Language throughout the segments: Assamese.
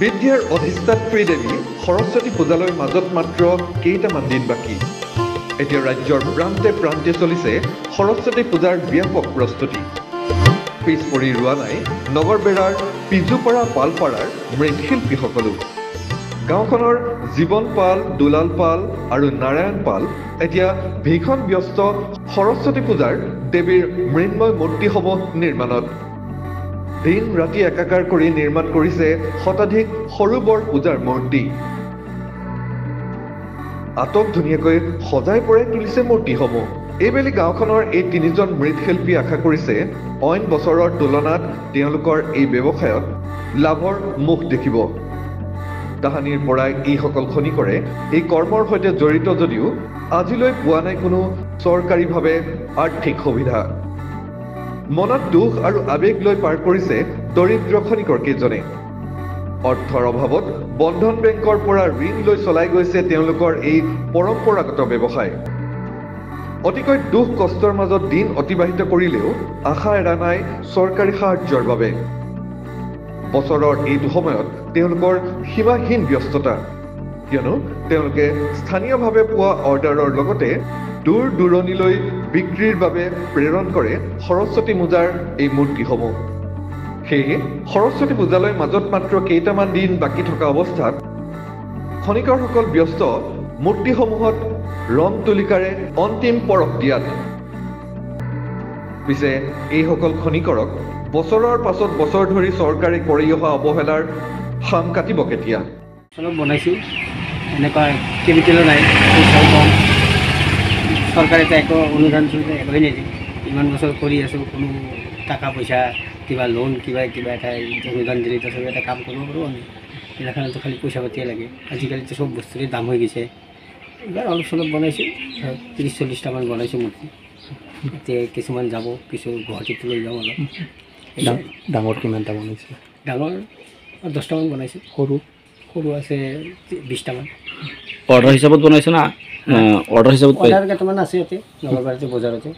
বিদ্যাৰ অধিষ্ঠাত্ৰী দেৱী সৰস্বতী পূজালৈ মাজত মাত্ৰ কেইটামান দিন বাকী। এতিয়া ৰাজ্যৰ প্ৰান্তে প্ৰান্তে চলিছে সৰস্বতী পূজাৰ ব্যাপক প্ৰস্তুতি। পিছ পৰি ৰোৱা নাই নগৰবেৰাৰ পিজুপাৰা পালপাৰাৰ মৃৎশিল্পীসকলো। গাঁওখনৰ জীৱন পাল, দুলাল পাল আৰু নাৰায়ণ পাল এতিয়া ভীষণ ব্যস্ত সৰস্বতী পূজাৰ দেৱীৰ মৃন্ময় মূৰ্তিসমূহ নিৰ্মাণত। দিন ৰাতি একাকাৰ কৰি নিৰ্মাণ কৰিছে শতাধিক সৰু বৰ পূজাৰ মূৰ্তি। আটক ধুনীয়াকৈ সজাই পৰাই তুলিছে মূৰ্তিসমূহ। এইবেলি গাঁওখনৰ এই তিনিজন মৃৎশিল্পী আশা কৰিছে অইন বছৰৰ তুলনাত তেওঁলোকৰ এই ব্যৱসায়ত লাভৰ মুখ দেখিব। তাহানিৰ পৰাই এইসকল খনিকৰে এই কৰ্মৰ সৈতে জড়িত যদিও আজিলৈ পোৱা নাই কোনো চৰকাৰীভাৱে আৰ্থিক সুবিধা। মনত দুখ আৰু আৱেগ লৈ পাৰ কৰিছে দৰিদ্ৰ খনিকৰ কেইজনে। অৰ্থৰ অভাৱত বন্ধন বেংকৰ পৰা ঋণ লৈ চলাই গৈছে তেওঁলোকৰ এই পৰম্পৰাগত ব্যৱসায়। অতিকৈ দুখ কষ্টৰ মাজত দিন অতিবাহিত কৰিলেও আশা এৰা নাই চৰকাৰী সাহায্যৰ বাবে। বছৰৰ এইটো সময়ত তেওঁলোকৰ সীমাহীন ব্যস্ততা, কিয়নো তেওঁলোকে স্থানীয়ভাৱে পোৱা অৰ্ডাৰৰ লগতে দূৰ দূৰণিলৈ বিক্ৰীৰ বাবে প্ৰেৰণ কৰে সৰস্বতী পূজাৰ এই মূৰ্তিসমূহ। সেয়ে সৰস্বতী পূজালৈ মাজত মাত্ৰ কেইটামান দিন বাকী থকা অৱস্থাত খনিকৰসকল ব্যস্ত মূৰ্তিসমূহত ৰং তুলিকাৰে অন্তিম পৰশ দিয়াত। পিছে এইসকল খনিকৰক বছৰৰ পাছত বছৰ ধৰি চৰকাৰে কৰি অহা অৱহেলাৰ সাম কাটিব কেতিয়া? অলপ বনাইছোঁ, এনেকুৱা কেমিকেলো নাই, পইচাও কম। চৰকাৰে একো অনুদান চলুদান একোৱেই নিদিয়ে। ইমান বছৰ কৰি আছোঁ, কোনো টকা পইচা কিবা লোন কিবা এটা অনুদান দিলে তাৰপিছত এটা কাম কৰিব পাৰোঁ আমি। এইবিলাকতো খালি পইচা পাতিয়ে লাগে। আজিকালিতো চব বস্তুৰে দাম হৈ গৈছে। এইবাৰ অলপ চলপ বনাইছোঁ, 30-40টামান বনাইছোঁ মূৰ্তি। এতিয়া কিছুমান যাব, কিছু গুৱাহাটীত লৈ যাওঁ অলপ। ডাঙৰ কিমানটা বনাইছে? ডাঙৰ 10টামান বনাইছোঁ, সৰু আছে 20টামান। অৰ্ডাৰ হিচাপত বনাইছে না? অৰ্ডাৰ হিচাপত অৰ্ডাৰ কেইটামান আছে ইয়াতে নগৰবাৰীতে বজাৰতে,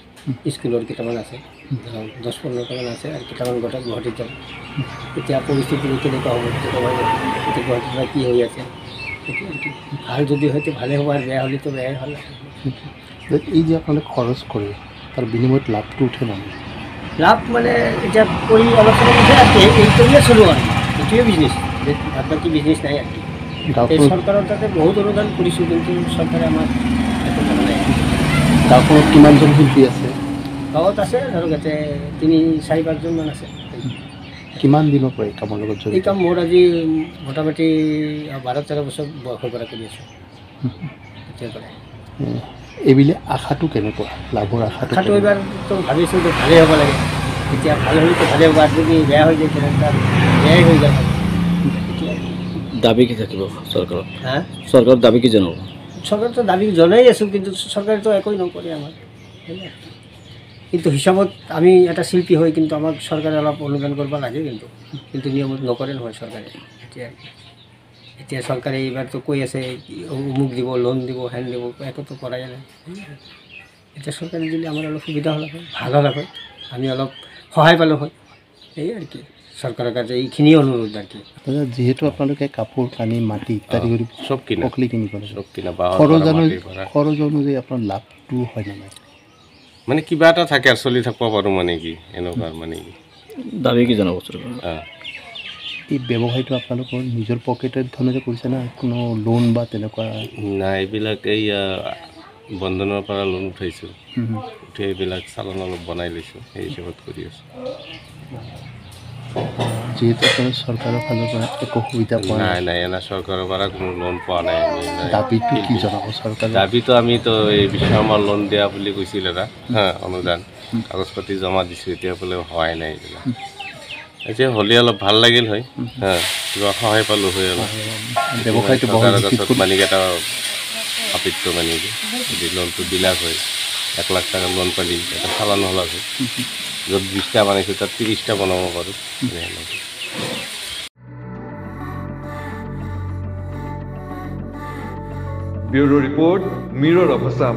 স্কুলৰ কেইটামান আছে, 10-15টামান আছে, আৰু কেইটামান গোটেই গুৱাহাটীত যাব। এতিয়া পৰিস্থিতি কেনেকুৱা হ'ব এতিয়া গুৱাহাটীৰ পৰা কি হৈ আছে। ভাল যদি হয়তো ভালে হ'ব, আৰু বেয়া হ'লেতো বেয়াই হ'ল। এই যে আপোনালোকে খৰচ কৰে তাৰ বিনিময়ত লাভটো উঠে মানে? লাভ মানে এতিয়া কৰি অলপ চলপ উঠে আৰু এই কৰিয়ে চলোঁ আৰু এইটোৱে বিজনেছ, বাকী বিজনেছ নাই আৰু। এই চৰকাৰৰ তাতে বহুত অনুদান কৰিছোঁ, কিন্তু চৰকাৰে আমাৰ একো কৰা নাই। গাঁওখনত কিমানজন শিল্পী আছে? গাঁৱত আছে ধৰক ইয়াতে 3-4-5জনমান আছে। কিমান দিনৰ পৰা এই কামৰ লগত জড়িত? এই কাম মোৰ আজি মোটামুটি 12-13 বছৰ বয়সৰ পৰা কৰি আছোঁ, তেতিয়াৰ পৰাই। এইবিলাক আশাটো কেনেকুৱা, লাভৰ আশাটো এইবাৰতো ভাবিছোঁ যে ভালেই হ'ব লাগে। এতিয়া ভাল হ'লেতো ভালেই হ'ব, আৰু যদি বেয়া হৈ যায় তেনেকুৱা বেয়াই হৈ যাব। দাবী কি থাকিব চৰকাৰৰ? চৰকাৰৰ দাবী কি জনাব? চৰকাৰতো দাবী জনাই আছোঁ, কিন্তু চৰকাৰেতো একোই নকৰে আমাৰ। কিন্তু হিচাপত আমি এটা শিল্পী হৈ কিন্তু আমাক চৰকাৰে অলপ অনুদান কৰিব লাগে, কিন্তু নিয়মত নকৰে নহয় চৰকাৰে। এতিয়া চৰকাৰে এইবাৰতো কৈ আছে অমুক দিব, লোন দিব, হেন দিব, একোতো কৰাই নাই। এতিয়া চৰকাৰে দিলে আমাৰ অলপ সুবিধা হ'ল হয়, ভাল হ'ল হয়, আমি অলপ সহায় পালোঁ হয়। এই আৰু কি চৰকাৰৰ কাছে এইখিনিয়ে অনুৰোধ আৰু কি। যিহেতু আপোনালোকে কাপোৰ কানি মাটি ইত্যাদি কৰি চব কিনে কিনিব লাগে, চব কিনা খৰচ অনুযায়ী আপোনাৰ লাভটো হয় নে নাই? মানে কিবা এটা থাকে আৰু চলি থাকিব পাৰোঁ মানে কি এনেকুৱা মানে কি। দাবী কি জনাব চৰকাৰ? এই ব্যৱসায়টো আপোনালোকৰ নিজৰ পকেটৰ ধৰণে কৰিছে না কোনো লোন বা তেনেকুৱা? নাই, এইবিলাক এই বন্ধনৰ পৰা লোন উঠাইছোঁ, উঠি এইবিলাক চালান অলপ বনাই লৈছোঁ, সেই হিচাপত কৰি আছোঁ। যিহেতু চৰকাৰৰ ফালৰ পৰা একো সুবিধা পোৱা নাই, এনে চৰকাৰৰ পৰা কোনো লোন পোৱা নাই। দাবীটো কি জনাব চৰকাৰে? দাবীটো আমিতো এই বিশ্বকৰ্মা লোন দিয়া বুলি কৈছিল এটা অনুদান, কাগজ পাতি জমা দিছোঁ, এতিয়া বোলে হোৱাই নাই এইবিলাক। এতিয়া হ'লে অলপ ভাল লাগিল হয়, কিবা সহায় পালোঁ হয় অলপ। ব্যৱসায়টো মালিক এটা আপত্তি মানে কি যদি লোনটো বিলাক হয়, 1 লাখ টাকা লোন পালি এটা চালান হ'ল আছে, য'ত 20টা বনাইছোঁ তাত 30টা বনাব পাৰোঁ। Bureau report, মিৰৰ of Assam.